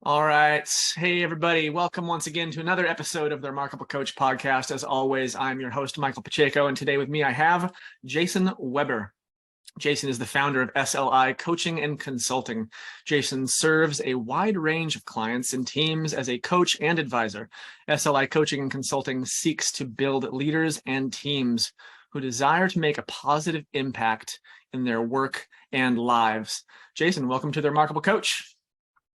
All right. Hey, everybody. Welcome once again to another episode of the Remarkable Coach podcast. As always, I'm your host, Michael Pacheco, and today with me I have Jason Weber. Jason is the founder of SLI Coaching and Consulting. Jason serves a wide range of clients and teams as a coach and advisor. SLI Coaching and Consulting seeks to build leaders and teams who desire to make a positive impact in their work and lives. Jason, welcome to the Remarkable Coach.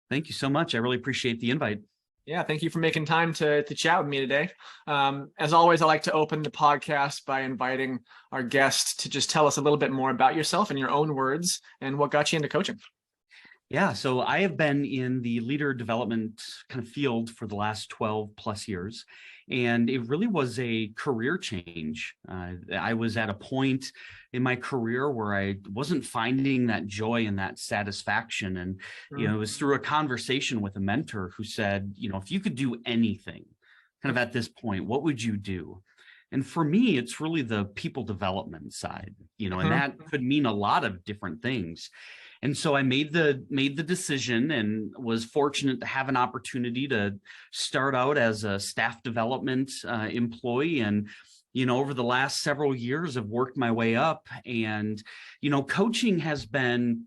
Thank you so much. I really appreciate the invite. Yeah, thank you for making time to chat with me today. As always, I like to open the podcast by inviting our guests to just tell us a little bit more about yourself in your own words and what got you into coaching. Yeah, so I have been in the leader development kind of field for the last 12 plus years, and it really was a career change. I was at a point in my career where I wasn't finding that joy and that satisfaction. And, it was through a conversation with a mentor who said, if you could do anything kind of at this point, what would you do? And for me, it's really the people development side, and that could mean a lot of different things. And so I made the decision and was fortunate to have an opportunity to start out as a staff development employee. And, over the last several years, I've worked my way up. And, coaching has been,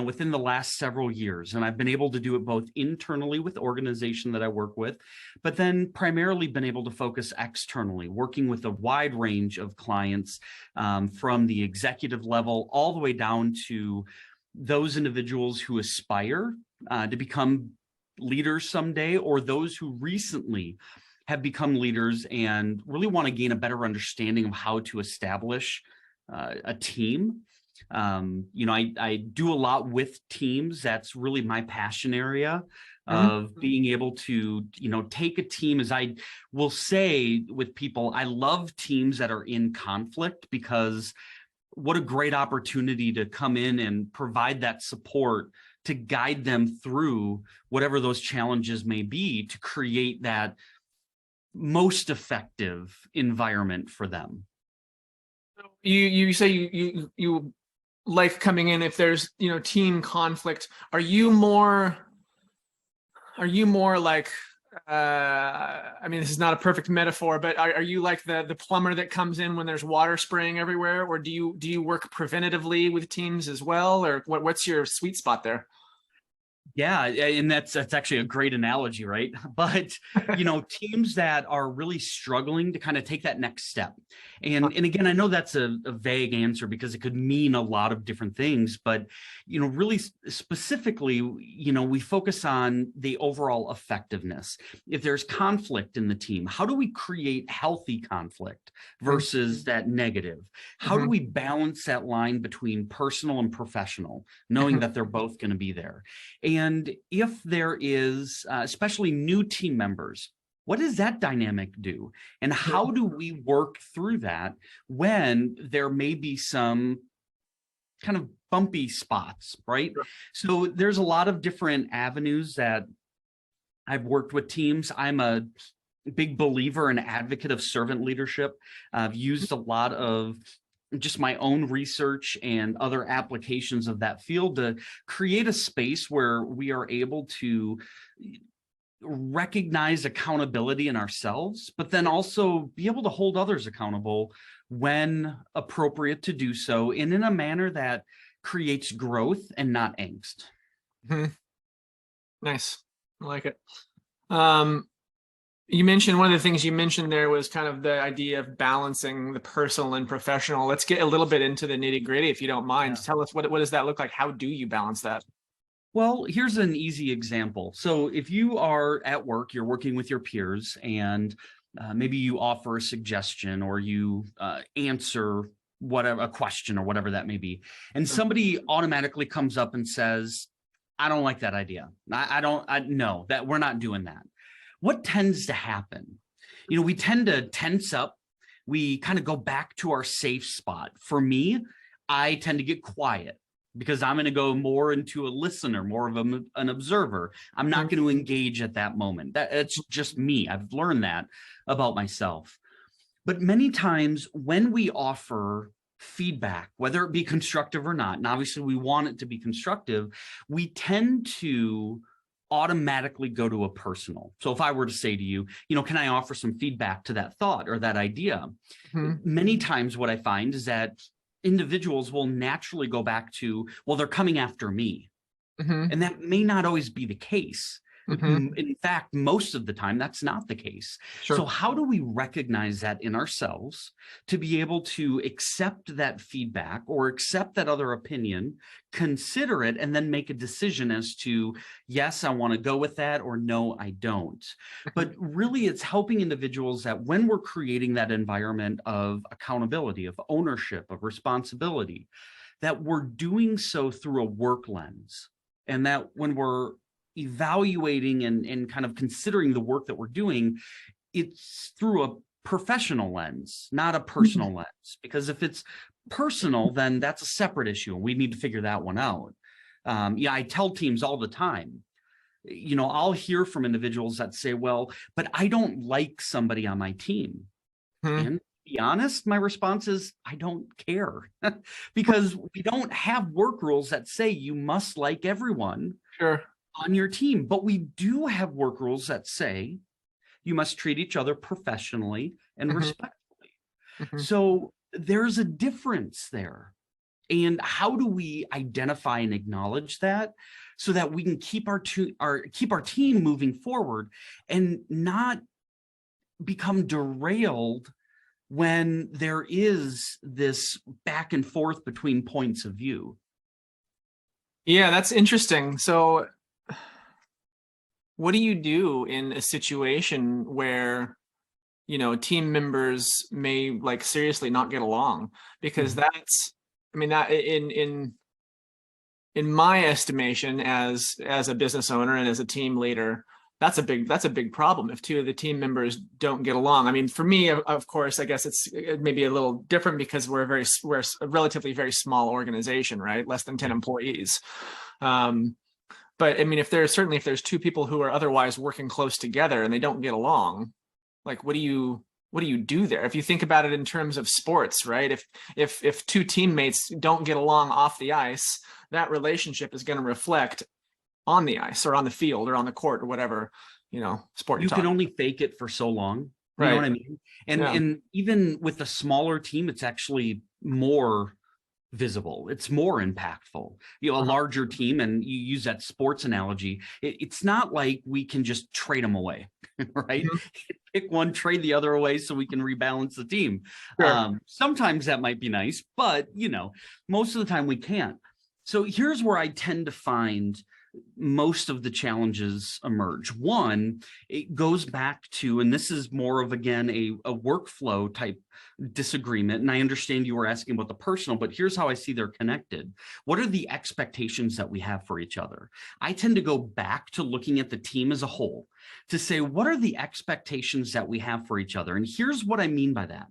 within the last several years, and I've been able to do it both internally with the organization that I work with, but then primarily been able to focus externally, working with a wide range of clients from the executive level all the way down to those individuals who aspire to become leaders someday, or those who recently have become leaders and really want to gain a better understanding of how to establish a team. I do a lot with teams. That's really my passion area of being able to, take a team. As I will say with people, I love teams that are in conflict, because what a great opportunity to come in and provide that support to guide them through whatever those challenges may be, to create that most effective environment for them. You say you like coming in if there's team conflict. Are you more like this is not a perfect metaphor, but are you like the plumber that comes in when there's water spraying everywhere, or do you work preventatively with teams as well, or what's your sweet spot there? Yeah, and that's actually a great analogy, right? But teams that are really struggling to kind of take that next step. And again, I know that's a vague answer because it could mean a lot of different things, but really specifically, we focus on the overall effectiveness. If there's conflict in the team, how do we create healthy conflict versus that negative? How do we balance that line between personal and professional, knowing that they're both going to be there? And if there is, especially new team members, what does that dynamic do? And how do we work through that when there may be some kind of bumpy spots, right? So there's a lot of different avenues that I've worked with teams. I'm a big believer and advocate of servant leadership. I've used a lot of just my own research and other applications of that field to create a space where we are able to recognize accountability in ourselves, but then also be able to hold others accountable when appropriate to do so, and in a manner that creates growth and not angst. Nice. I like it. You mentioned one of the things you mentioned there was kind of the idea of balancing the personal and professional. Let's get a little bit into the nitty gritty, if you don't mind. Yeah. Tell us what does that look like? How do you balance that? Well, here's an easy example. So if you are at work, you're working with your peers, and maybe you offer a suggestion, or you answer a question or whatever that may be, and somebody automatically comes up and says, I don't like that idea. No, that we're not doing that. What tends to happen? We tend to tense up. We kind of go back to our safe spot. For me, I tend to get quiet because I'm going to go more into a listener, more of an observer. I'm not going to engage at that moment. That's just me. I've learned that about myself. But many times when we offer feedback, whether it be constructive or not, and obviously we want it to be constructive, we tend to automatically go to a personal. So if I were to say to you, can I offer some feedback to that thought or that idea? Many times what I find is that individuals will naturally go back to, well, they're coming after me. And that may not always be the case. In fact, most of the time, that's not the case. Sure. So how do we recognize that in ourselves to be able to accept that feedback or accept that other opinion, consider it, and then make a decision as to, yes, I want to go with that, or no, I don't. But really, it's helping individuals that when we're creating that environment of accountability, of ownership, of responsibility, that we're doing so through a work lens. And that when we're evaluating and kind of considering the work that we're doing, it's through a professional lens, not a personal lens. Because if it's personal, then that's a separate issue, and we need to figure that one out. I tell teams all the time, I'll hear from individuals that say, well, but I don't like somebody on my team. And to be honest, my response is, I don't care. Because we don't have work rules that say you must like everyone on your team. But we do have work rules that say you must treat each other professionally and respectfully. So there's a difference there. And how do we identify and acknowledge that so that we can keep our team moving forward and not become derailed when there is this back and forth between points of view? Yeah, that's interesting. So what do you do in a situation where, team members may seriously not get along? Because that's, that in my estimation as a business owner and as a team leader, that's a big problem if two of the team members don't get along. For me, of course, I guess it may be a little different because we're a relatively very small organization, right? Less than 10 employees. But if there's two people who are otherwise working close together and they don't get along, what do you do there? If you think about it in terms of sports, right? If two teammates don't get along off the ice, that relationship is going to reflect on the ice or on the field or on the court or whatever, sport you can only fake it for so long. You know what I mean? And even with a smaller team, it's actually more visible. It's more impactful. A larger team, and you use that sports analogy, it's not like we can just trade them away, right? Pick one, trade the other away so we can rebalance the team. Sometimes that might be nice, but most of the time we can't. So here's where I tend to find most of the challenges emerge. One, it goes back to, and this is more of, again, a workflow type disagreement. And I understand you were asking about the personal, but here's how I see they're connected. What are the expectations that we have for each other? I tend to go back to looking at the team as a whole to say, what are the expectations that we have for each other? And here's what I mean by that.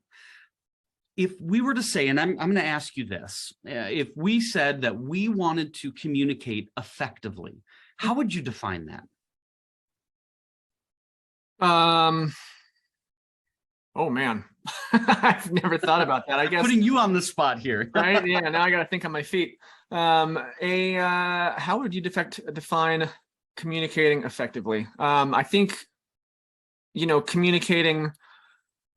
If we were to say, and I'm going to ask you this, if we said that we wanted to communicate effectively, how would you define that? Oh man, I've never thought about that. I guess putting you on the spot here, right? Yeah, now I got to think on my feet. How would you define communicating effectively? I think, communicating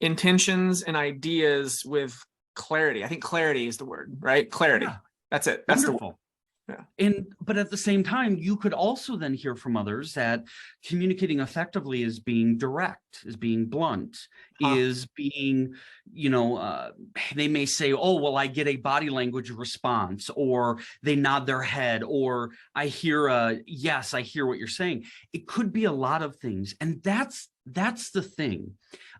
intentions and ideas with clarity. I think clarity is the word, right? Clarity. Yeah. That's it. That's wonderful. The word. Yeah. But at the same time, you could also then hear from others that communicating effectively is being direct, is being blunt, is being, they may say, oh, well, I get a body language response, or they nod their head, or I hear yes, I hear what you're saying. It could be a lot of things. And that's the thing.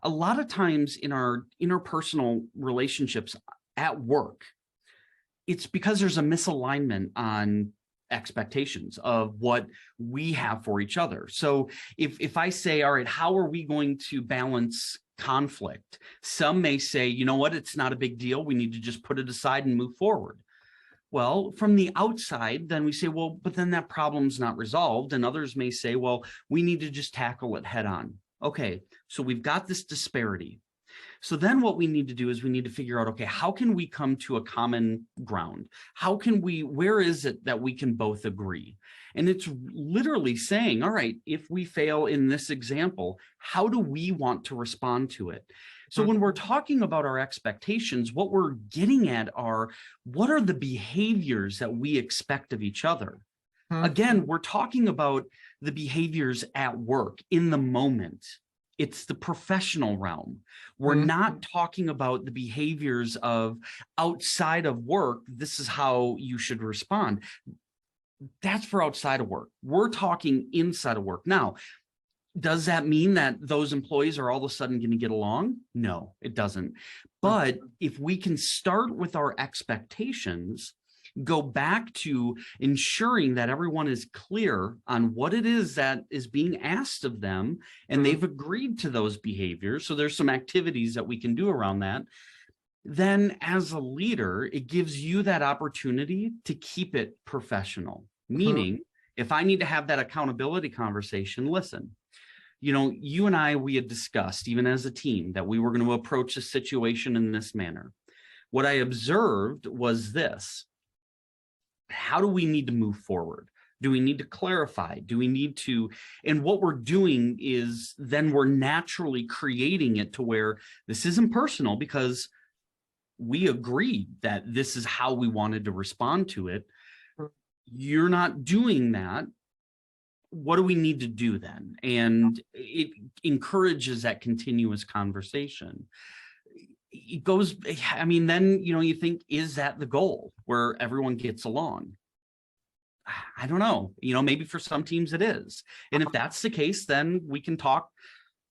A lot of times in our interpersonal relationships at work, it's because there's a misalignment on expectations of what we have for each other. So if I say, all right, how are we going to balance conflict? Some may say, you know what, it's not a big deal. We need to just put it aside and move forward. Well, from the outside, then we say, well, but then that problem's not resolved. And others may say, well, we need to just tackle it head on. Okay, so we've got this disparity. So then what we need to do is we need to figure out, okay, how can we come to a common ground? Where is it that we can both agree? And it's literally saying, all right, if we fail in this example, how do we want to respond to it? So when we're talking about our expectations, what we're getting at are, what are the behaviors that we expect of each other? Again, we're talking about the behaviors at work in the moment. It's the professional realm. We're not talking about the behaviors of outside of work. This is how you should respond. That's for outside of work. We're talking inside of work. Now, does that mean that those employees are all of a sudden going to get along? No, it doesn't. But if we can start with our expectations, go back to ensuring that everyone is clear on what it is that is being asked of them, and they've agreed to those behaviors. So there's some activities that we can do around that. Then as a leader, it gives you that opportunity to keep it professional. Meaning, if I need to have that accountability conversation, listen, you and I, we had discussed, even as a team, that we were going to approach the situation in this manner. What I observed was this. How do we need to move forward? Do we need to clarify? Do we need to, and what we're doing is then we're naturally creating it to where this isn't personal because we agreed that this is how we wanted to respond to it. You're not doing that. What do we need to do then? And it encourages that continuous conversation. It goes, then, you think, is that the goal where everyone gets along? I don't know, maybe for some teams it is. And if that's the case, then we can talk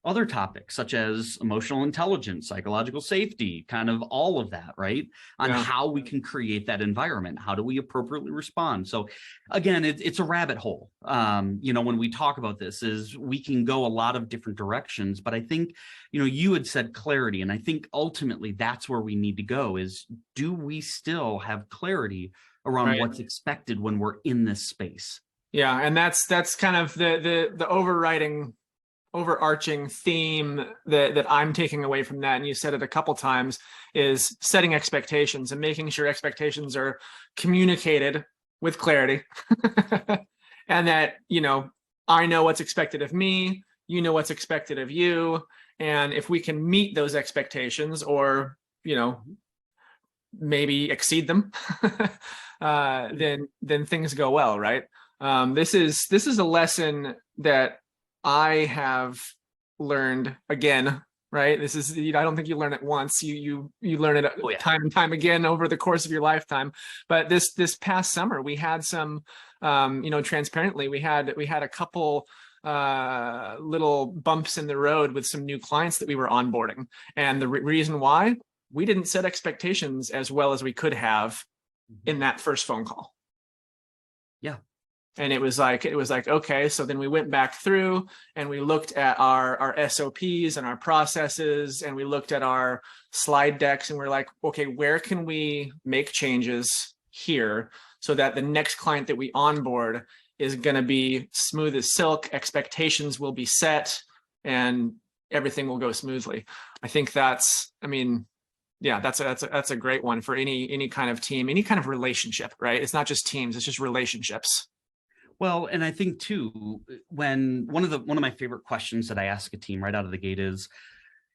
other topics such as emotional intelligence, psychological safety, kind of all of that, right? On how we can create that environment. How do we appropriately respond? So again, it's a rabbit hole. When we talk about this, is we can go a lot of different directions, but I think, you had said clarity. And I think ultimately that's where we need to go is, do we still have clarity around what's expected when we're in this space? Yeah. And that's kind of the overarching theme that I'm taking away from that, and you said it a couple times, is setting expectations and making sure expectations are communicated with clarity. And that, I know what's expected of me, you know what's expected of you. And if we can meet those expectations or, maybe exceed them, then things go well, right? This is a lesson that I have learned again, right? This is, I don't think you learn it once. You learn it time and time again over the course of your lifetime. But this past summer, we had some, transparently, we had a couple little bumps in the road with some new clients that we were onboarding. And the reason why, we didn't set expectations as well as we could have in that first phone call. Yeah. And it was like, okay, so then we went back through and we looked at our SOPs and our processes, and we looked at our slide decks, and we're like, okay, where can we make changes here so that the next client that we onboard is going to be smooth as silk, expectations will be set, and everything will go smoothly. I think that's a great one for any kind of team, any kind of relationship, right? It's not just teams, it's just relationships. Well, and I think too, when one of my favorite questions that I ask a team right out of the gate is,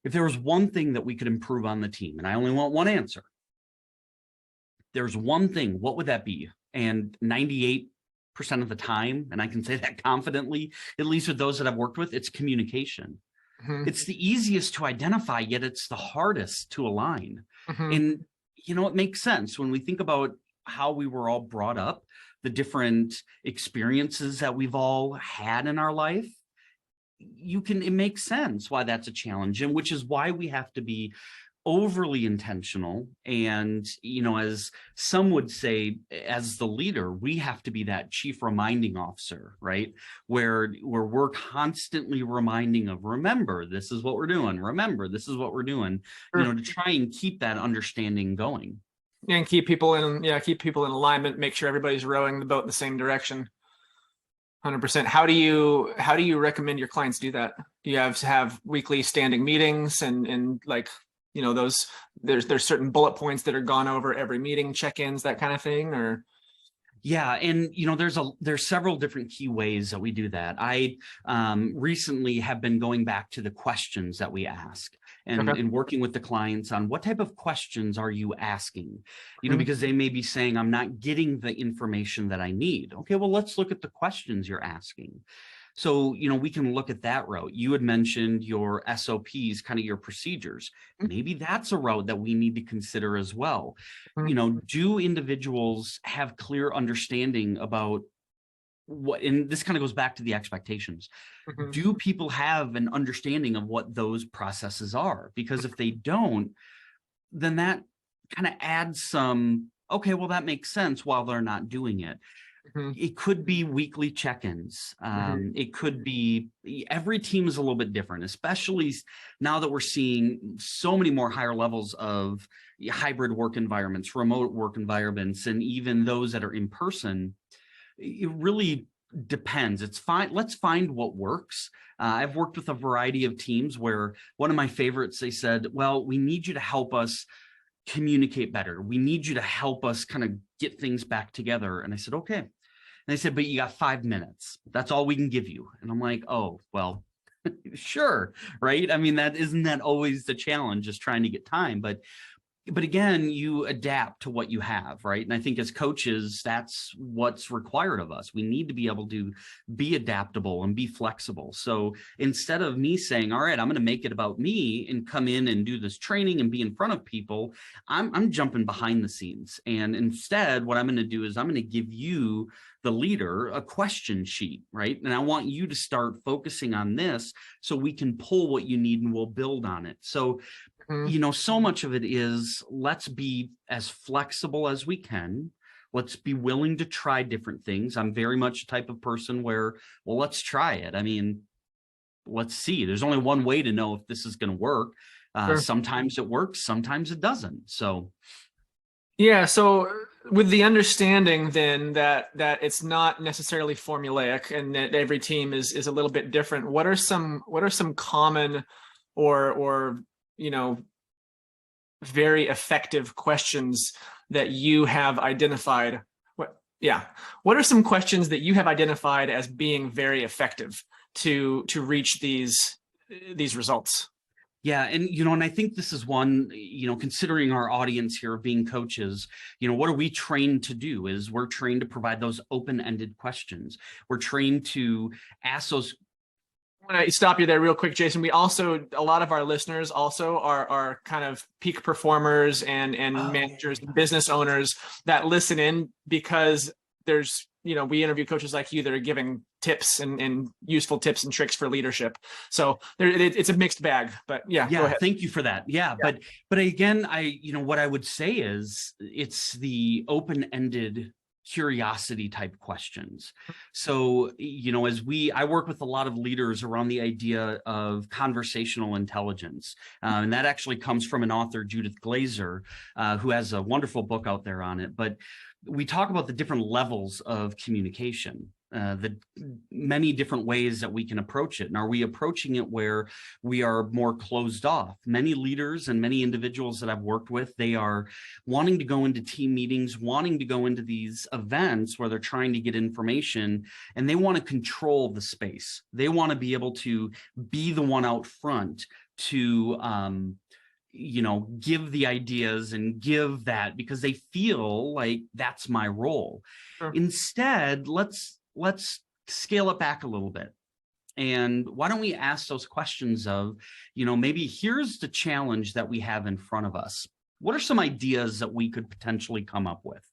if there was one thing that we could improve on the team, and I only want one answer, there's one thing, what would that be? And 98% of the time, and I can say that confidently, at least with those that I've worked with, it's communication. It's the easiest to identify, yet it's the hardest to align. And, it makes sense when we think about how we were all brought up, the different experiences that we've all had in our life. It makes sense why that's a challenge, and which is why we have to be overly intentional. And, as some would say, as the leader, we have to be that chief reminding officer, right? Where we're constantly reminding of, remember, this is what we're doing. Remember, this is what we're doing, to try and keep that understanding going. And keep people in alignment, make sure everybody's rowing the boat in the same direction. 100%. How do you recommend your clients do that? You have to have weekly standing meetings and like, those, there's certain bullet points that are gone over every meeting, check-ins, that kind of thing, or? Yeah, and there's several different key ways that we do that. I recently have been going back to the questions that we ask and working with the clients on what type of questions are you asking, because they may be saying, I'm not getting the information that I need. Okay, well, let's look at the questions you're asking. So, we can look at that route. You had mentioned your SOPs, kind of your procedures. Maybe that's a route that we need to consider as well. Do individuals have clear understanding about what, and this kind of goes back to the expectations. Do people have an understanding of what those processes are? Because if they don't, then that kind of adds some, okay, well, that makes sense while they're not doing it. It could be weekly check-ins. It could be, every team is a little bit different, especially now that we're seeing so many more higher levels of hybrid work environments, remote work environments, and even those that are in person. It really depends. It's fine. Let's find what works. I've worked with a variety of teams where one of my favorites, they said, well, we need you to help us communicate better. We need you to help us kind of get things back together. And I said, okay. And they said, but you got 5 minutes. That's all we can give you. And I'm like, oh, well, sure. Right. I mean, isn't that always the challenge, just trying to get time. But again, you adapt to what you have, right? And I think as coaches, that's what's required of us. We need to be able to be adaptable and be flexible. So instead of me saying, all right, I'm going to make it about me and come in and do this training and be in front of people, I'm jumping behind the scenes. And instead, what I'm going to do is I'm going to give you, the leader, a question sheet, right? And I want you to start focusing on this so we can pull what you need and we'll build on it. So so much of it is, let's be as flexible as we can. Let's be willing to try different things. I'm very much a type of person where, well, let's try it. I mean, let's see. There's only one way to know if this is going to work. Sometimes it works, sometimes it doesn't. So, yeah. So with the understanding then that it's not necessarily formulaic and that every team is a little bit different, what are some common or very effective questions that you have identified? What are some questions that you have identified as being very effective to reach these results? Yeah. And I think this is one, considering our audience here of being coaches, what are we trained to do? Is we're trained to provide those open-ended questions. We're trained to ask those. I'm going to stop you there real quick, Jason. A lot of our listeners also are kind of peak performers and managers, business owners that listen in, because there's, we interview coaches like you that are giving tips and useful tips and tricks for leadership. So it's a mixed bag, but yeah, go ahead. Thank you for that. Yeah. But again, what I would say is it's the open-ended curiosity type questions. So, I work with a lot of leaders around the idea of conversational intelligence. And that actually comes from an author, Judith Glaser, who has a wonderful book out there on it. But we talk about the different levels of communication. The many different ways that we can approach it. And are we approaching it where we are more closed off? Many leaders and many individuals that I've worked with, they are wanting to go into team meetings, wanting to go into these events where they're trying to get information, and they want to control the space. They want to be able to be the one out front to give the ideas and give that, because they feel like that's my role. Sure. Instead, let's scale it back a little bit. And why don't we ask those questions of, maybe here's the challenge that we have in front of us. What are some ideas that we could potentially come up with?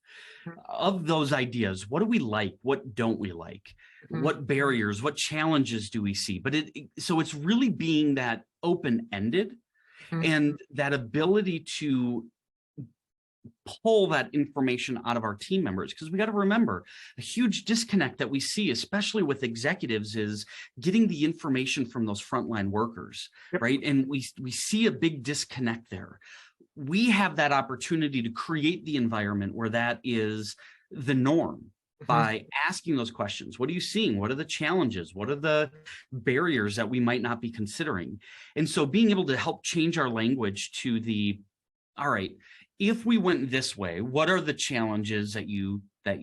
Of those ideas, what do we like? What don't we like? What barriers, what challenges do we see? But so it's really being that open-ended and that ability to pull that information out of our team members, because we got to remember a huge disconnect that we see, especially with executives, is getting the information from those frontline workers, right? And we see a big disconnect there. We have that opportunity to create the environment where that is the norm. by asking those questions. What are you seeing? What are the challenges? What are the barriers that we might not be considering? And so being able to help change our language to all right, if we went this way, what are the challenges that you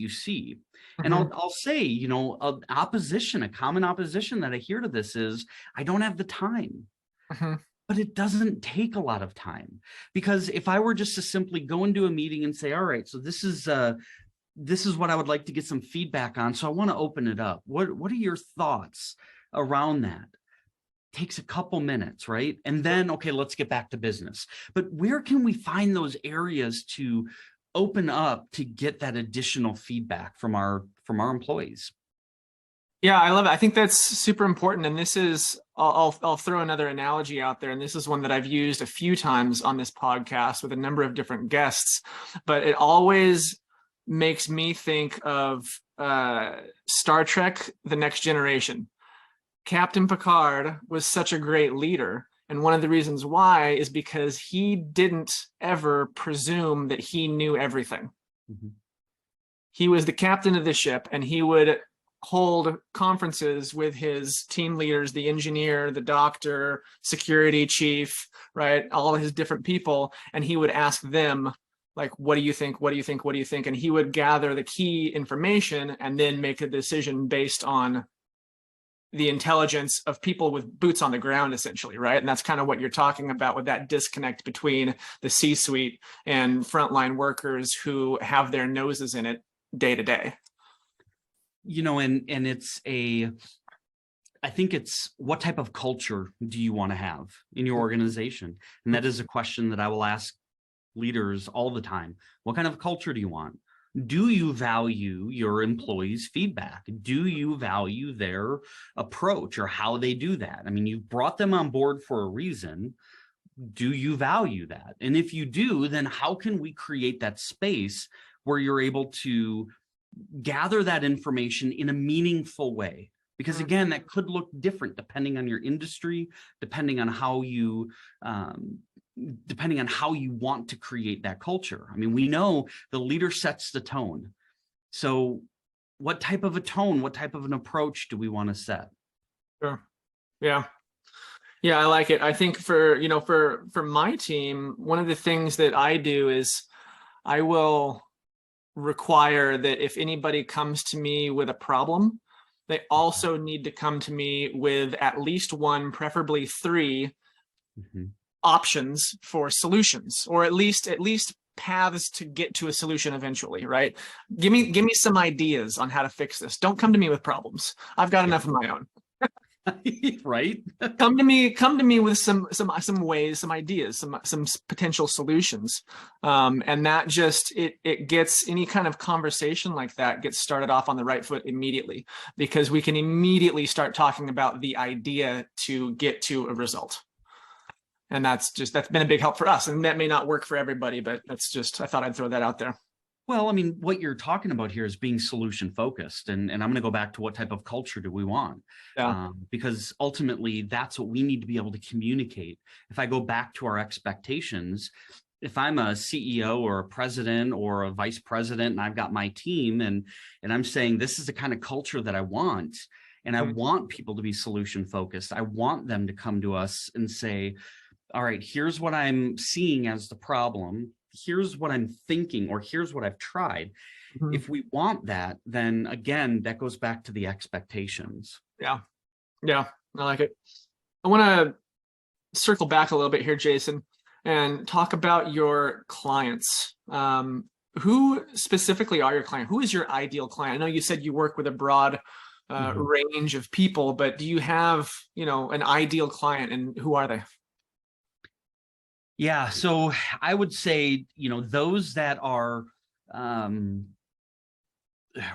see? And I'll say, a common opposition that I hear to this is, I don't have the time. But it doesn't take a lot of time, because if I were just to simply go into a meeting and say, all right, so this is what I would like to get some feedback on. So I want to open it up. What are your thoughts around that? Takes a couple minutes, right? And then, okay, let's get back to business. But where can we find those areas to open up to get that additional feedback from our employees? Yeah, I love it. I think that's super important. And this is, I'll throw another analogy out there. And this is one that I've used a few times on this podcast with a number of different guests, but it always makes me think of Star Trek: The Next Generation. Captain Picard was such a great leader. And one of the reasons why is because he didn't ever presume that he knew everything. He was the captain of the ship, and he would hold conferences with his team leaders, the engineer, the doctor, security chief, right? All of his different people. And he would ask them, like, what do you think? What do you think? What do you think? And he would gather the key information and then make a decision based on the intelligence of people with boots on the ground, essentially, right? And that's kind of what you're talking about with that disconnect between the C-suite and frontline workers who have their noses in it day to day. And I think it's, what type of culture do you want to have in your organization? And that is a question that I will ask leaders all the time. What kind of culture do you want? Do you value your employees' feedback? Do you value their approach or how they do that? I mean, you've brought them on board for a reason. Do you value that? And if you do, then how can we create that space where you're able to gather that information in a meaningful way? Because again, that could look different depending on your industry, depending on how you want to create that culture. I mean, we know the leader sets the tone. So what type of a tone, what type of an approach do we want to set? Sure. Yeah. Yeah, I like it. I think for my team, one of the things that I do is I will require that if anybody comes to me with a problem, they also need to come to me with at least one, preferably three options for solutions, or at least paths to get to a solution eventually, right? Give me some ideas on how to fix this. Don't come to me with problems. I've got enough of my own. Right? Come to me with some ways, some ideas, some potential solutions. And that just, it gets any kind of conversation like that gets started off on the right foot immediately, because we can immediately start talking about the idea to get to a result. And that's been a big help for us. And that may not work for everybody, but I thought I'd throw that out there. Well, I mean, what you're talking about here is being solution focused. And I'm going to go back to what type of culture do we want? Yeah. Because ultimately, that's what we need to be able to communicate. If I go back to our expectations, if I'm a CEO or a president or a vice president and I've got my team and I'm saying this is the kind of culture that I want, and I want people to be solution focused, I want them to come to us and say, all right, here's what I'm seeing as the problem. Here's what I'm thinking, or here's what I've tried. If we want that, then again, that goes back to the expectations. Yeah. Yeah. I like it. I want to circle back a little bit here, Jason, and talk about your clients. Who specifically are your client? Who is your ideal client? I know you said you work with a broad range of people, but do you have, an ideal client, and who are they? Yeah, so I would say, those that are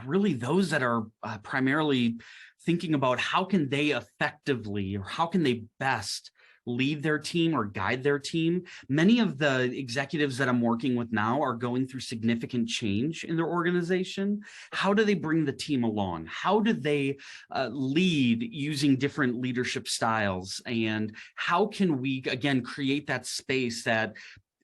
really those that are primarily thinking about how can they effectively, or how can they best lead their team or guide their team. Many of the executives that I'm working with now are going through significant change in their organization. How do they bring the team along? How do they lead using different leadership styles? And how can we, again, create that space that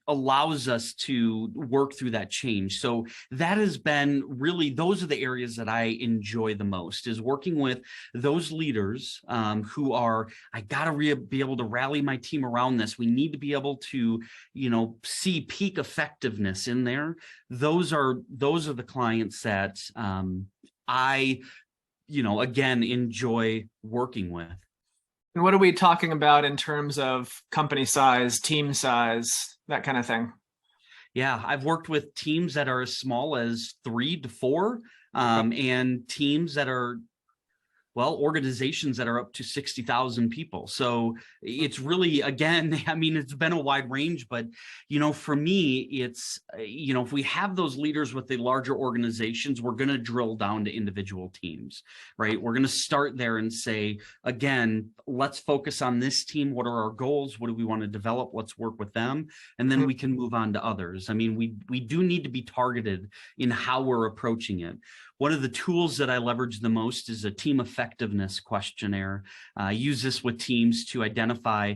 allows us to work through that change. So that has been really, those are the areas that I enjoy the most, is working with those leaders who are, I got to be able to rally my team around this. We need to be able to, see peak effectiveness in there. Those are the clients that I, again, enjoy working with. And what are we talking about in terms of company size, team size, that kind of thing? Yeah, I've worked with teams that are as small as 3 to 4, and teams that are, organizations that are up to 60,000 people. So it's really, again, I mean, it's been a wide range, but, for me, it's, if we have those leaders with the larger organizations, we're going to drill down to individual teams, right? We're going to start there and say, again, let's focus on this team. What are our goals? What do we want to develop? Let's work with them. And then we can move on to others. I mean, we do need to be targeted in how we're approaching it. One of the tools that I leverage the most is a team effectiveness questionnaire. I use this with teams to identify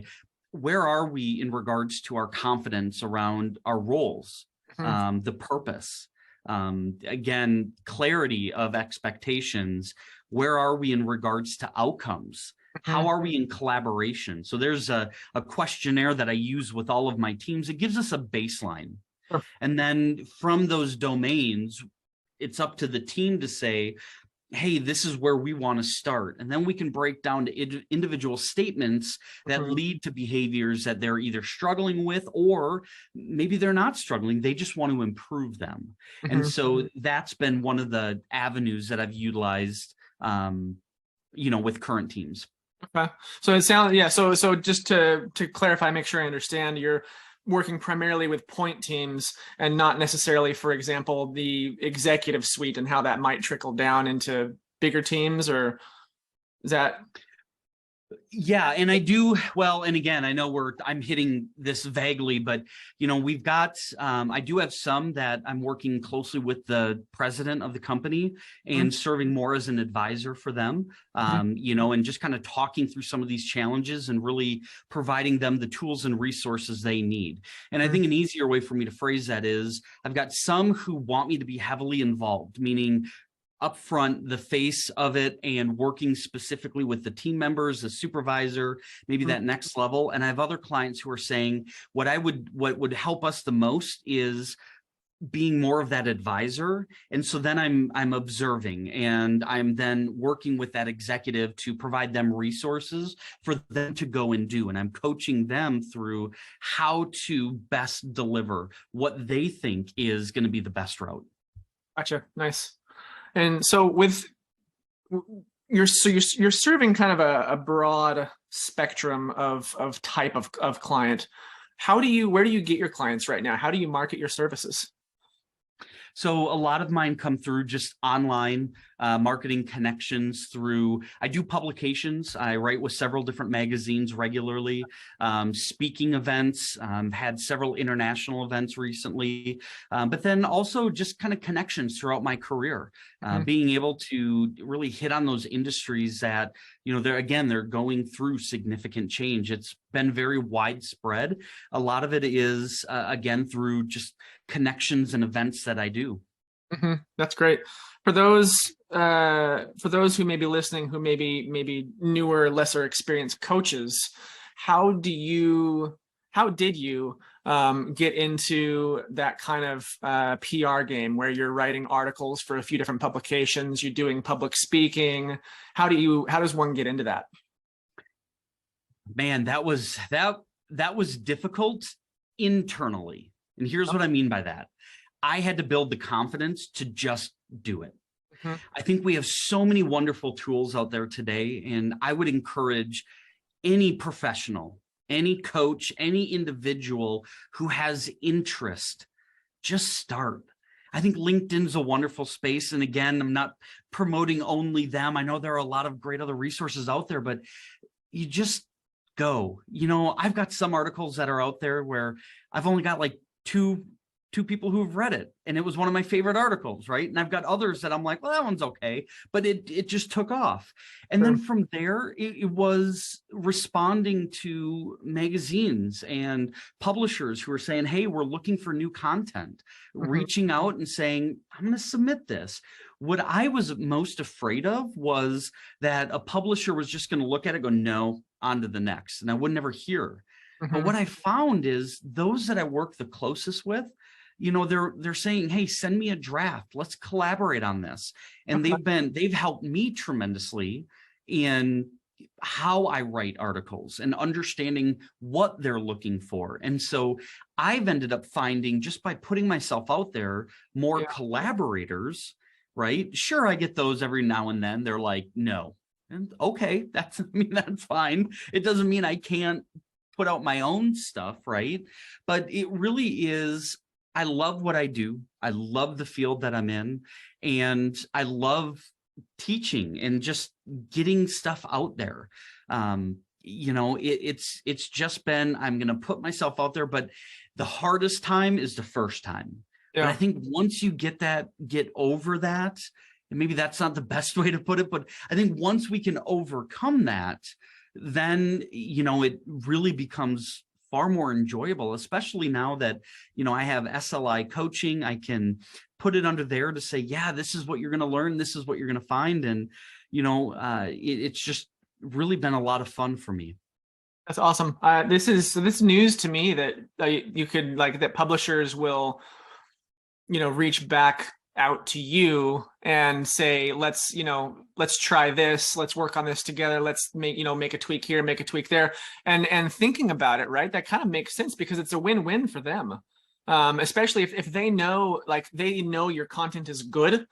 where are we in regards to our confidence around our roles, the purpose, again, clarity of expectations. Where are we in regards to outcomes? How are we in collaboration? So there's a questionnaire that I use with all of my teams. It gives us a baseline. And then from those domains, it's up to the team to say, hey, this is where we want to start. And then we can break down to individual statements that lead to behaviors that they're either struggling with, or maybe they're not struggling. They just want to improve them. And so that's been one of the avenues that I've utilized, with current teams. Okay. So it sounds, yeah. So just to clarify, make sure I understand, you're working primarily with point teams and not necessarily, for example, the executive suite and how that might trickle down into bigger teams, or is that? Yeah, and I do, and again, I know I'm hitting this vaguely, but, we've got, I do have some that I'm working closely with the president of the company and serving more as an advisor for them, and just kind of talking through some of these challenges and really providing them the tools and resources they need. And I think an easier way for me to phrase that is I've got some who want me to be heavily involved, meaning upfront, the face of it, and working specifically with the team members, the supervisor, maybe that next level. And I have other clients who are saying what would help us the most is being more of that advisor. And so then I'm observing, and I'm then working with that executive to provide them resources for them to go and do. And I'm coaching them through how to best deliver what they think is going to be the best route. Gotcha. Nice. And so you're serving kind of a broad spectrum of type of client. Where do you get your clients right now? How do you market your services? So a lot of mine come through just online marketing connections through, I do publications. I write with several different magazines regularly, speaking events, had several international events recently, but then also just kind of connections throughout my career, being able to really hit on those industries that, they're going through significant change. It's been very widespread. A lot of it is, again, through just connections and events that I do. That's great. For those who may be listening, who may be newer, lesser experienced coaches, how did you get into that kind of PR game where you're writing articles for a few different publications, you're doing public speaking? How does one get into that? Man, that was difficult internally. And here's what I mean by that. I had to build the confidence to just do it. I think we have so many wonderful tools out there today, and I would encourage any professional, any coach, any individual who has interest, just start. I think LinkedIn's a wonderful space. And again, I'm not promoting only them. I know there are a lot of great other resources out there, but you just go. I've got some articles that are out there where I've only got like 2 2 people who have read it, and it was one of my favorite articles, right? And I've got others that I'm like, well, that one's okay, but it just took off. And Sure. then from there, it was responding to magazines and publishers who are saying, hey, we're looking for new content, reaching out and saying, I'm going to submit this. What I was most afraid of was that a publisher was just going to look at it, go, no, on to the next, and I would never hear. But what I found is those that I work the closest with, they're saying, hey, send me a draft. Let's collaborate on this. And they've helped me tremendously in how I write articles and understanding what they're looking for. And so I've ended up finding, just by putting myself out there, more collaborators, right? Sure, I get those every now and then. They're like, no. And okay, that's fine. It doesn't mean I can't put out my own stuff, right? But it really is, I love what I do. I love the field that I'm in, and I love teaching and just getting stuff out there. It's just been, I'm going to put myself out there, but the hardest time is the first time. But I think once you get over that, and maybe that's not the best way to put it, but I think once we can overcome that, then, it really becomes far more enjoyable, especially now that, I have SLI coaching. I can put it under there to say, yeah, this is what you're going to learn. This is what you're going to find. And, it's just really been a lot of fun for me. That's awesome. This is news to me that you could, like, that publishers will, reach back out to you and say, let's try this, let's work on this together, let's make a tweak here, make a tweak there. And thinking about it, right, that kind of makes sense, because it's a win-win for them. Especially if they know, your content is good,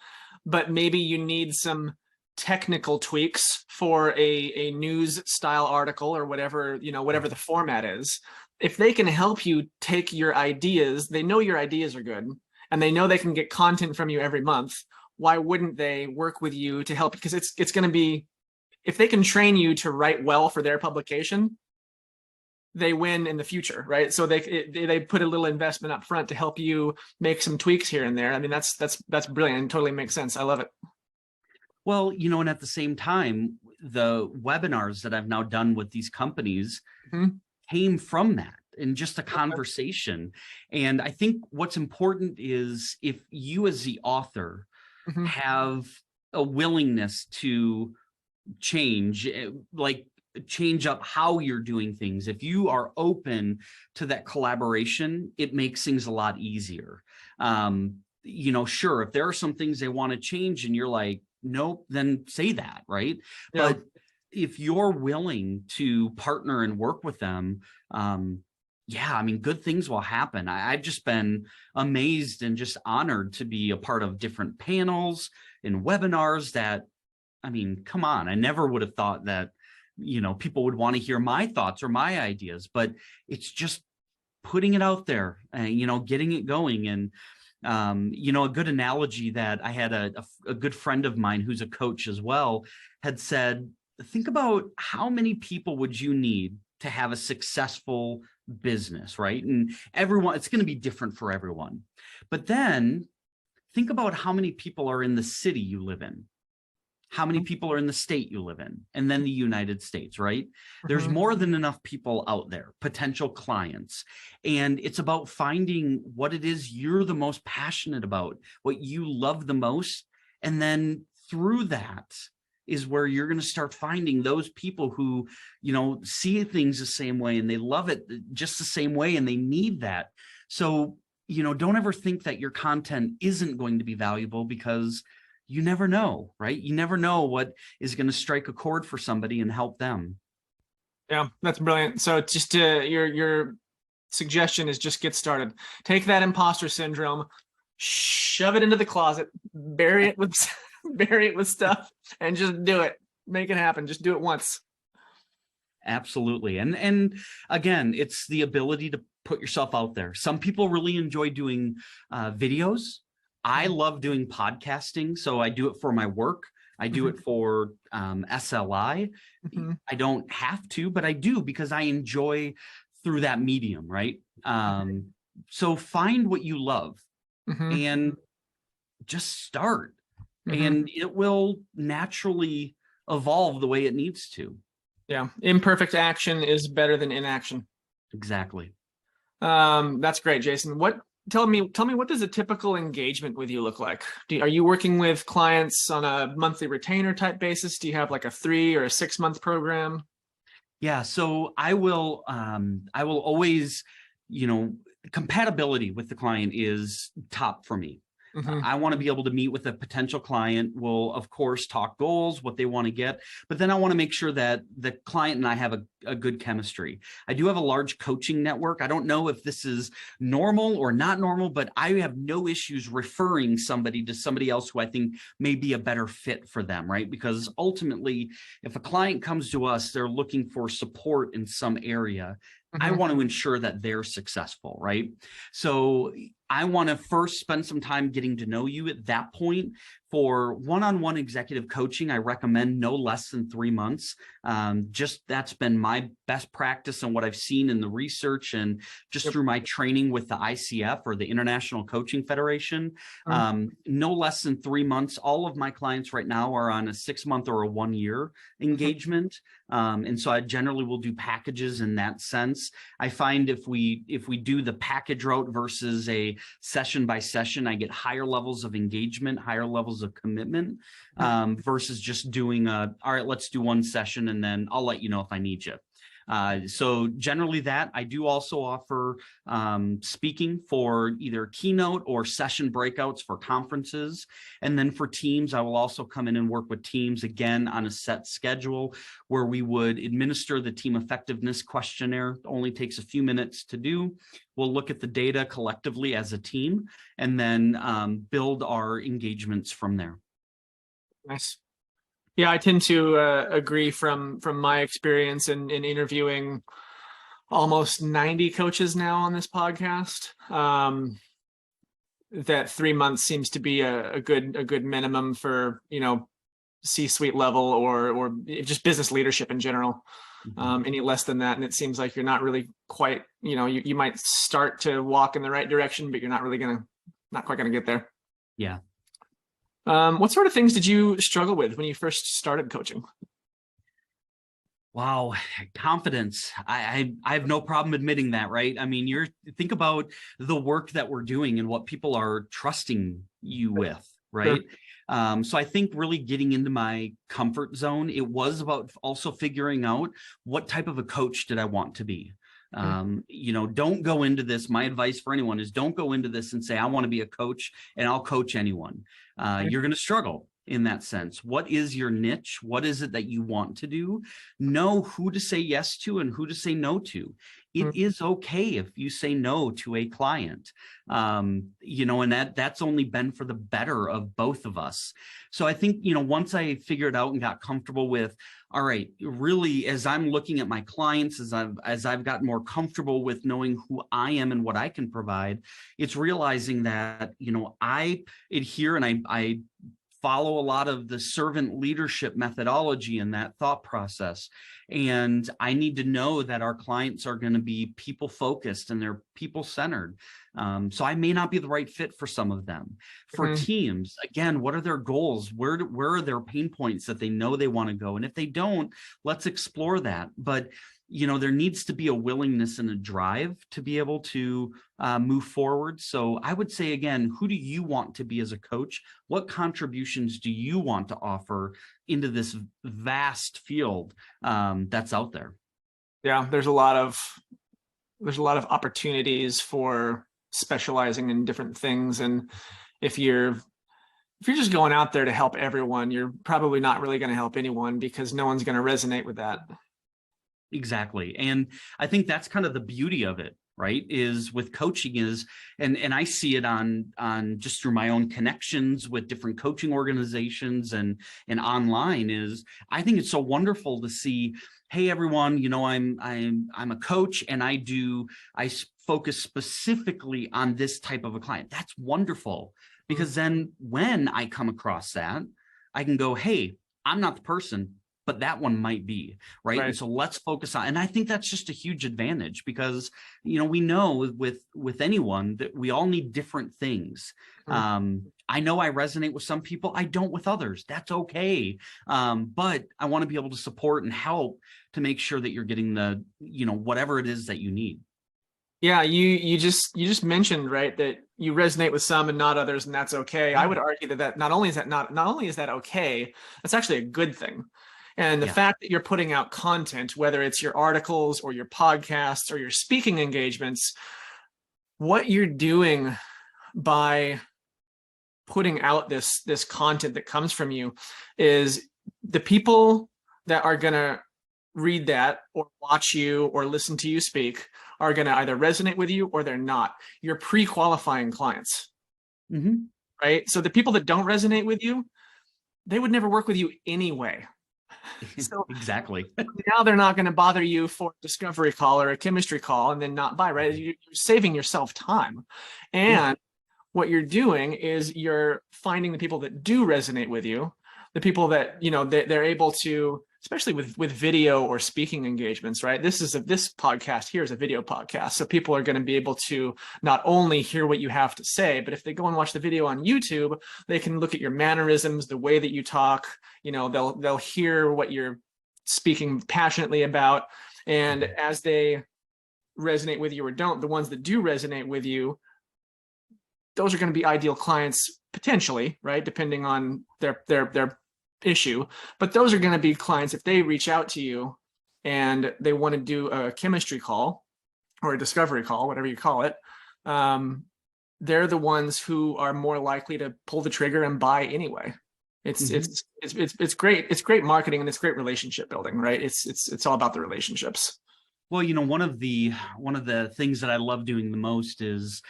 but maybe you need some technical tweaks for a news style article or whatever the format is. If they can help you take your ideas, they know your ideas are good, and they know they can get content from you every month. Why wouldn't they work with you to help? Because it's going to be, if they can train you to write well for their publication, they win in the future, right? So they put a little investment up front to help you make some tweaks here and there. I mean, that's brilliant and totally makes sense. I love it. Well, and at the same time, the webinars that I've now done with these companies came from that, and just a conversation. And I think what's important is, if you as the author have a willingness to change, change up how you're doing things, if you are open to that collaboration, it makes things a lot easier. Sure, if there are some things they want to change and you're like, nope, then say that, right? Yeah. But if you're willing to partner and work with them, good things will happen. I've just been amazed and just honored to be a part of different panels and webinars that, come on, I never would have thought that, people would want to hear my thoughts or my ideas, but it's just putting it out there and, getting it going. And, a good analogy that I had a good friend of mine who's a coach as well had said, think about how many people would you need to have a successful business, right? And everyone, it's going to be different for everyone. But then think about how many people are in the city you live in, how many people are in the state you live in, and then the United States, right? There's more than enough people out there, potential clients. And it's about finding what it is you're the most passionate about, what you love the most. And then through that is where you're going to start finding those people who, see things the same way, and they love it just the same way, and they need that. So, don't ever think that your content isn't going to be valuable, because you never know, right? You never know what is going to strike a chord for somebody and help them. Yeah, that's brilliant. So just your suggestion is just get started. Take that imposter syndrome, shove it into the closet, bury it with stuff, and just do it. Make it happen. Just do it once. Absolutely. And again, it's the ability to put yourself out there. Some people really enjoy doing videos. I love doing podcasting, so I do it for my work. I do it for SLI. I don't have to, but I do because I enjoy through that medium, right? So find what you love Mm-hmm. and just start, Mm-hmm. and it will naturally evolve the way it needs to. Yeah. Imperfect action is better than inaction. Exactly. That's great, Jason. Tell me, what does a typical engagement with you look like? Are you working with clients on a monthly retainer type basis? Do you have like a 3 or a 6 month program? Yeah. So I will always, compatibility with the client is top for me. Mm-hmm. I want to be able to meet with a potential client. We'll, of course, talk goals, what they want to get, but then I want to make sure that the client and I have a good chemistry. I do have a large coaching network. I don't know if this is normal or not normal, but I have no issues referring somebody to somebody else who I think may be a better fit for them, right? Because ultimately, if a client comes to us, they're looking for support in some area. I want to ensure that they're successful, right? So I want to first spend some time getting to know you at that point. For one-on-one executive coaching, I recommend no less than 3 months. Just that's been my best practice and what I've seen in the research and just through my training with the ICF or the International Coaching Federation. No less than 3 months. All of my clients right now are on a 6-month or a 1-year engagement. And so I generally will do packages in that sense. I find if we do the package route versus a session by session, I get higher levels of engagement, higher levels of commitment, versus just doing all right, let's do one session and then I'll let you know if I need you. So generally that I do also offer speaking for either keynote or session breakouts for conferences. And then for teams, I will also come in and work with teams again on a set schedule where we would administer the team effectiveness questionnaire. It only takes a few minutes to do. We'll look at the data collectively as a team and then build our engagements from there. Nice. Yeah, I tend to agree from my experience in interviewing almost 90 coaches now on this podcast. That 3 months seems to be a good minimum for C-suite level or just business leadership in general. Any less than that, and it seems like you're not really quite. You might start to walk in the right direction, but you're not quite gonna get there. Yeah. What sort of things did you struggle with when you first started coaching? Wow, confidence. I have no problem admitting that, right? I mean, think about the work that we're doing and what people are trusting you with, right? Sure. So I think really getting into my comfort zone, it was about also figuring out what type of a coach did I want to be. Don't go into this. My advice for anyone is don't go into this and say, I want to be a coach and I'll coach anyone. You're going to struggle in that sense. What is your niche? What is it that you want to do? Know who to say yes to and who to say no to. It is okay if you say no to a client, and that's only been for the better of both of us. So I think, once I figured out and got comfortable with, all right, really, as I'm looking at my clients, as I've gotten more comfortable with knowing who I am and what I can provide, it's realizing that, I adhere and I follow a lot of the servant leadership methodology in that thought process. And I need to know that our clients are going to be people focused and they're people centered. So I may not be the right fit for some of them. For teams, again, what are their goals? Where are their pain points that they know they want to go? And if they don't, let's explore that. But there needs to be a willingness and a drive to be able to move forward. So I would say, again, who do you want to be as a coach? What contributions do you want to offer into this vast field that's out there? Yeah, there's a lot of opportunities for specializing in different things. And if you're just going out there to help everyone, you're probably not really going to help anyone because no one's going to resonate with that. Exactly. And I think that's kind of the beauty of it, right? Is with coaching and I see it on just through my own connections with different coaching organizations and online is I think it's so wonderful to see, hey, everyone, I'm a coach and I focus specifically on this type of a client. That's wonderful because then when I come across that, I can go, hey, I'm not the person. but that one might be, right? Right. And so let's focus on, and I think that's just a huge advantage because, we know with anyone that we all need different things. I know I resonate with some people, I don't with others. That's okay. But I want to be able to support and help to make sure that you're getting the, whatever it is that you need. Yeah, you just mentioned, right, that you resonate with some and not others, and that's okay. I would argue that not only is that okay, that's actually a good thing. And the fact that you're putting out content, whether it's your articles or your podcasts or your speaking engagements, what you're doing by putting out this content that comes from you is the people that are going to read that or watch you or listen to you speak are going to either resonate with you or they're not. You're pre-qualifying clients, right? So the people that don't resonate with you, they would never work with you anyway. So exactly. now they're not going to bother you for a discovery call or a chemistry call and then not buy, right? You're saving yourself time. And what you're doing is you're finding the people that do resonate with you, the people that, they're able to, especially with video or speaking engagements, right? This podcast here is a video podcast. So people are going to be able to not only hear what you have to say, but if they go and watch the video on YouTube, they can look at your mannerisms, the way that you talk, they'll hear what you're speaking passionately about. And as they resonate with you or don't, the ones that do resonate with you, those are going to be ideal clients potentially, right? Depending on their issue, but those are going to be clients if they reach out to you and they want to do a chemistry call or a discovery call, whatever you call it. They're the ones who are more likely to pull the trigger and buy anyway. It's great. It's great marketing and it's great relationship building, right? It's all about the relationships. Well, one of the things that I love doing the most is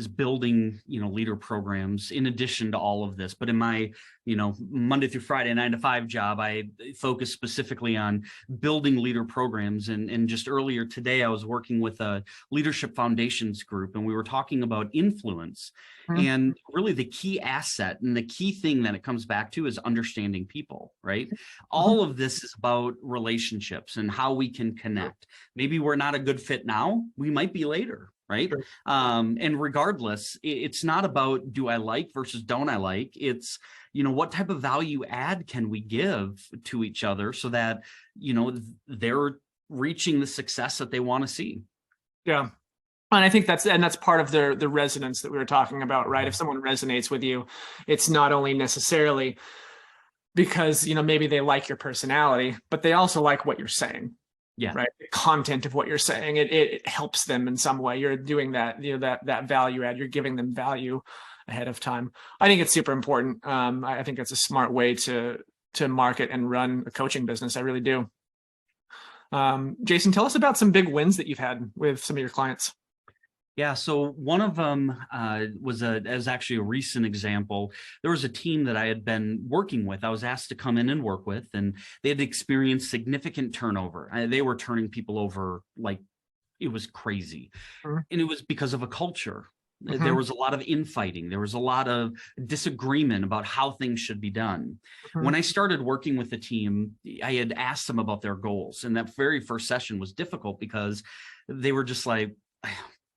building, leader programs in addition to all of this. But in my, Monday through Friday, 9 to 5 job, I focus specifically on building leader programs. And just earlier today, I was working with a leadership foundations group, and we were talking about influence. And really the key asset and the key thing that it comes back to is understanding people, right? All of this is about relationships and how we can connect. Maybe we're not a good fit now, we might be later. Right. Sure. And regardless, it's not about do I like versus don't I like. It's, what type of value add can we give to each other so that, they're reaching the success that they want to see. Yeah. And I think that's part of the resonance that we were talking about, right? If someone resonates with you, it's not only necessarily because, maybe they like your personality, but they also like what you're saying. Yeah. Right. The content of what you're saying, it helps them in some way. You're doing that, that value add, you're giving them value ahead of time. I think it's super important. I think that's a smart way to market and run a coaching business. I really do. Jason, tell us about some big wins that you've had with some of your clients. Yeah, so one of them was actually a recent example. There was a team that I had been working with. I was asked to come in and work with, and they had experienced significant turnover. They were turning people over like it was crazy. And it was because of a culture. There was a lot of infighting. There was a lot of disagreement about how things should be done. When I started working with the team, I had asked them about their goals. And that very first session was difficult because they were just like,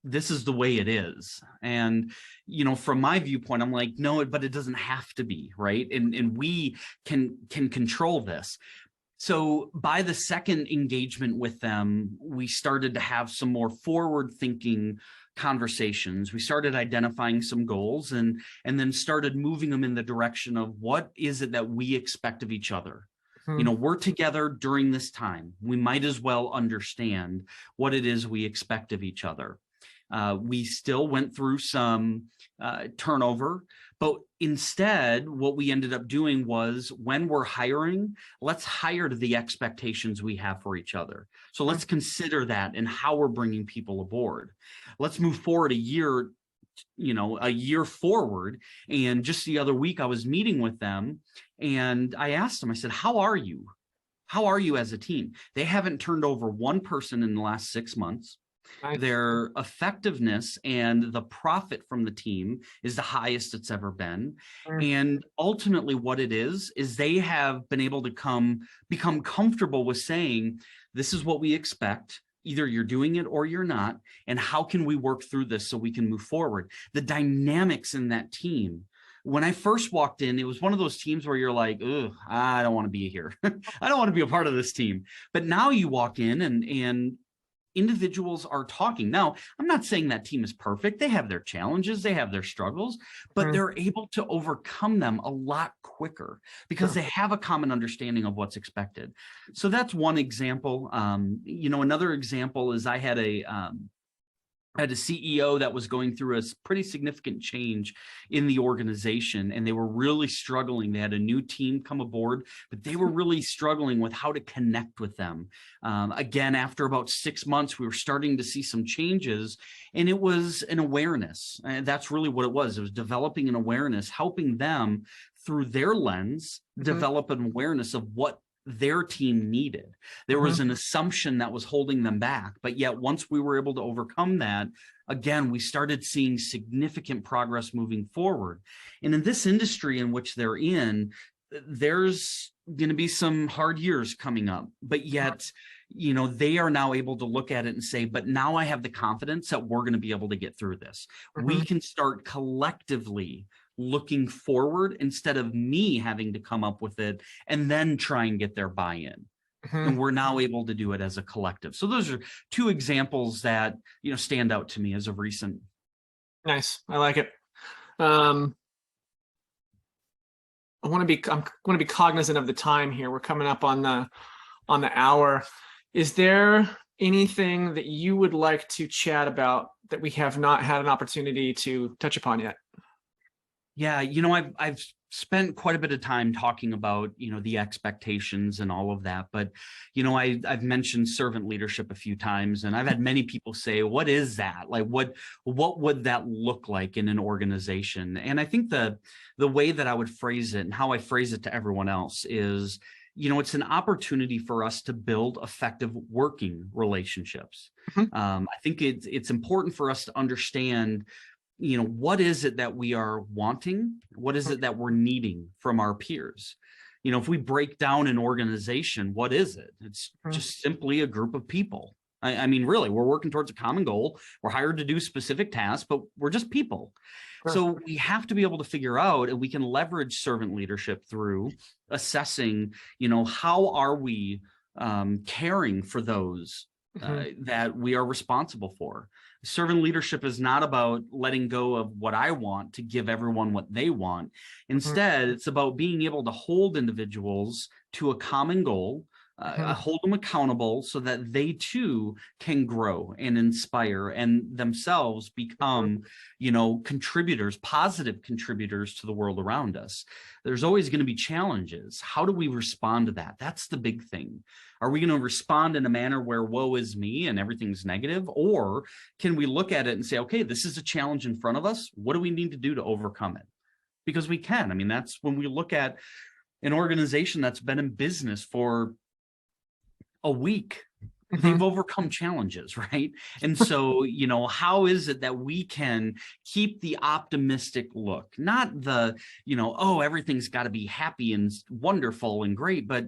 this is the way it is. And, from my viewpoint, I'm like, no, but it doesn't have to be, right? And we can control this. So by the second engagement with them, we started to have some more forward-thinking conversations. We started identifying some goals and then started moving them in the direction of what is it that we expect of each other. We're together during this time. We might as well understand what it is we expect of each other. We still went through some turnover, but instead, what we ended up doing was when we're hiring, let's hire to the expectations we have for each other. So let's consider that and how we're bringing people aboard. Let's move forward a year forward. And just the other week, I was meeting with them and I asked them, I said, how are you? How are you as a team? They haven't turned over one person in the last 6 months. Nice. Their effectiveness and the profit from the team is the highest it's ever been. And ultimately what it is they have been able to become comfortable with saying, this is what we expect. Either you're doing it or you're not. And how can we work through this so we can move forward? The dynamics in that team. When I first walked in, it was one of those teams where you're like, ugh, I don't want to be here. I don't want to be a part of this team. But now you walk in and individuals are talking. Now, I'm not saying that team is perfect. They have their challenges, they have their struggles, but they're able to overcome them a lot quicker because they have a common understanding of what's expected. So that's one example. Another example is I had a CEO that was going through a pretty significant change in the organization, and they were really struggling. They had a new team come aboard, but they were really struggling with how to connect with them. Again, after about 6 months, we were starting to see some changes, and it was an awareness. And that's really what it was. It was developing an awareness, helping them through their lens, develop an awareness of what their team needed. There was an assumption that was holding them back, but yet once we were able to overcome that, again, we started seeing significant progress moving forward. And in this industry in which they're in, there's going to be some hard years coming up, but yet, they are now able to look at it and say, but now I have the confidence that we're going to be able to get through this. We can start collectively looking forward instead of me having to come up with it and then try and get their buy-in. And we're now able to do it as a collective. So those are two examples that, stand out to me as of recent. Nice. I like it. I'm going to be cognizant of the time here. We're coming up on the hour. Is there anything that you would like to chat about that we have not had an opportunity to touch upon yet? Yeah, I've spent quite a bit of time talking about, the expectations and all of that. But, I've mentioned servant leadership a few times, and I've had many people say, what is that? Like, what would that look like in an organization? And I think the way that I would phrase it and how I phrase it to everyone else is, it's an opportunity for us to build effective working relationships. I think it's important for us to understand, what is it that we are wanting? What is it that we're needing from our peers? If we break down an organization, what is it? It's just simply a group of people. I mean, really, we're working towards a common goal. We're hired to do specific tasks, but we're just people. So we have to be able to figure out, and we can leverage servant leadership through assessing, how are we caring for those that we are responsible for. Servant leadership is not about letting go of what I want to give everyone what they want. Instead, it's about being able to hold individuals to a common goal, hold them accountable so that they too can grow and inspire and themselves become, contributors, positive contributors to the world around us. There's always going to be challenges. How do we respond to that? That's the big thing. Are we going to respond in a manner where woe is me and everything's negative? Or can we look at it and say, okay, this is a challenge in front of us. What do we need to do to overcome it? Because we can. I mean, that's when we look at an organization that's been in business for a week, they've overcome challenges, right? And so, how is it that we can keep the optimistic look, not the, oh, everything's got to be happy and wonderful and great, but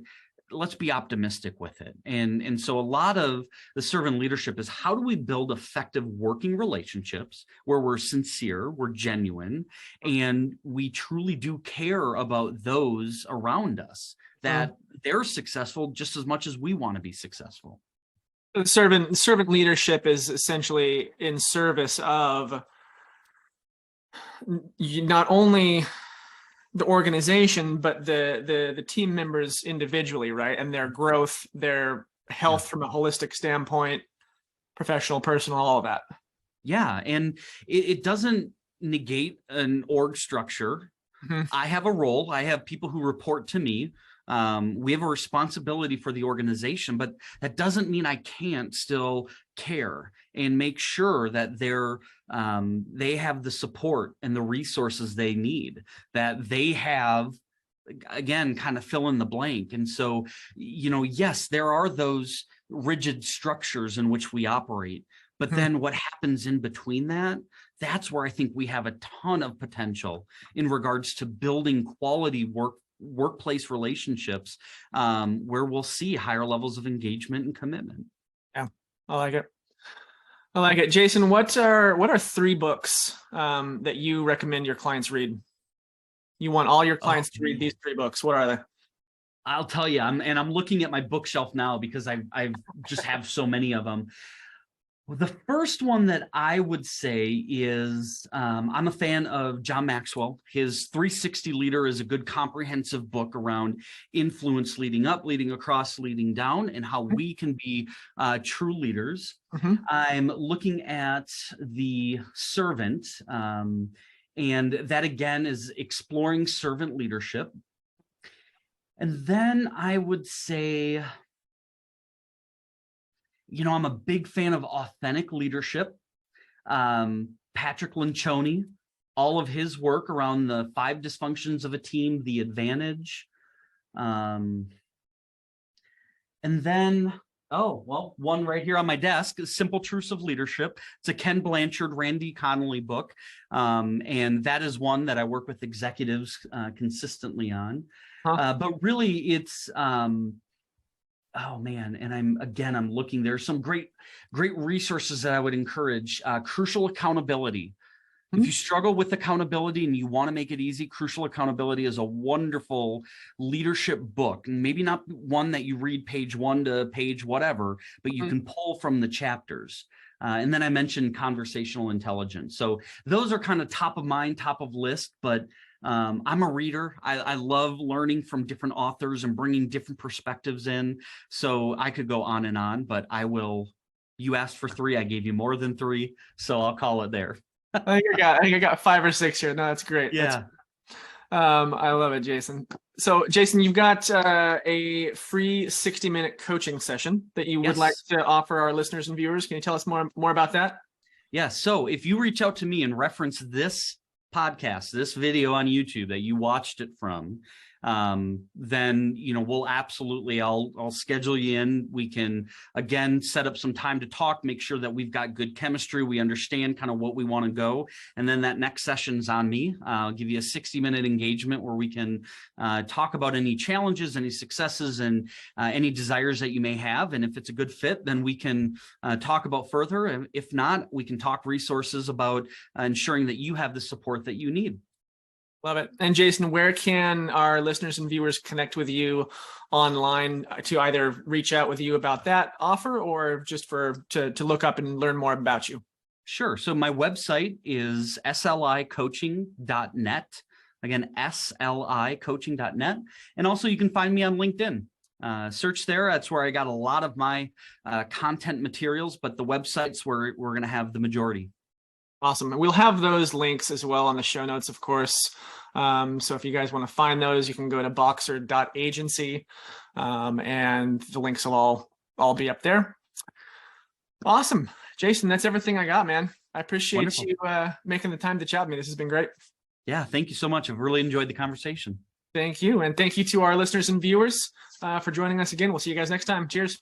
let's be optimistic with it. And so a lot of the servant leadership is, how do we build effective working relationships where we're sincere, we're genuine, and we truly do care about those around us, that they're successful just as much as we want to be successful. Servant leadership is essentially in service of not only the organization, but the team members individually, right? And their growth, their health from a holistic standpoint, professional, personal, all of that. Yeah, and it doesn't negate an org structure. I have a role. I have people who report to me. We have a responsibility for the organization, but that doesn't mean I can't still care and make sure that they have the support and the resources they need, that they have, again, kind of fill in the blank. And so, yes, there are those rigid structures in which we operate. But then what happens in between that, that's where I think we have a ton of potential in regards to building quality workplace relationships, where we'll see higher levels of engagement and commitment. Yeah, I like it. I like it. Jason, what are 3 books that you recommend your clients read? You want all your clients to read these 3 books. What are they? I'll tell you, I'm looking at my bookshelf now because I've just have so many of them. Well, the first one that I would say is, I'm a fan of John Maxwell. His 360 Leader is a good comprehensive book around influence, leading up, leading across, leading down, and how we can be true leaders. I'm looking at The Servant, and that again is exploring servant leadership. And then I would say, I'm a big fan of Authentic Leadership. Patrick Lencioni, all of his work around the 5 dysfunctions of a team, The Advantage. And then, one right here on my desk is Simple Truths of Leadership. It's a Ken Blanchard, Randy Connolly book. And that is one that I work with executives consistently on. But really it's, oh man, and I'm looking, there's some great resources that I would encourage. Crucial Accountability. If you struggle with accountability and you want to make it easy, Crucial Accountability is a wonderful leadership book. And maybe not one that you read page 1 to page whatever, but you can pull from the chapters. And then I mentioned Conversational Intelligence. So those are kind of top of mind, top of list, but I'm a reader. I love learning from different authors and bringing different perspectives in. So I could go on, but you asked for 3. I gave you more than 3. So I'll call it there. I think I got 5 or 6 here. No, that's great. Yeah. I love it, Jason. So Jason, you've got a free 60-minute coaching session that you would like to offer our listeners and viewers. Can you tell us more about that? Yeah. So if you reach out to me and reference this podcast, this video on YouTube that you watched it from, then we'll absolutely, I'll schedule you in. We can again set up some time to talk, make sure that we've got good chemistry, we understand kind of what we want to go, and then that next session's on me. I'll give you a 60-minute engagement where we can talk about any challenges, any successes, and any desires that you may have. And if it's a good fit, then we can talk about further. And if not, we can talk resources about ensuring that you have the support that you need. Love it. And Jason, where can our listeners and viewers connect with you online to either reach out with you about that offer or just to look up and learn more about you? Sure. So my website is SLIcoaching.net. Again, SLIcoaching.net. And also you can find me on LinkedIn. Search there. That's where I got a lot of my content materials, but the website's where we're going to have the majority. Awesome. And we'll have those links as well on the show notes, of course. So if you guys want to find those, you can go to boxer.agency, and the links will all be up there. Awesome. Jason, that's everything I got, man. I appreciate you making the time to chat with me. This has been great. Yeah, thank you so much. I've really enjoyed the conversation. Thank you. And thank you to our listeners and viewers for joining us again. We'll see you guys next time. Cheers.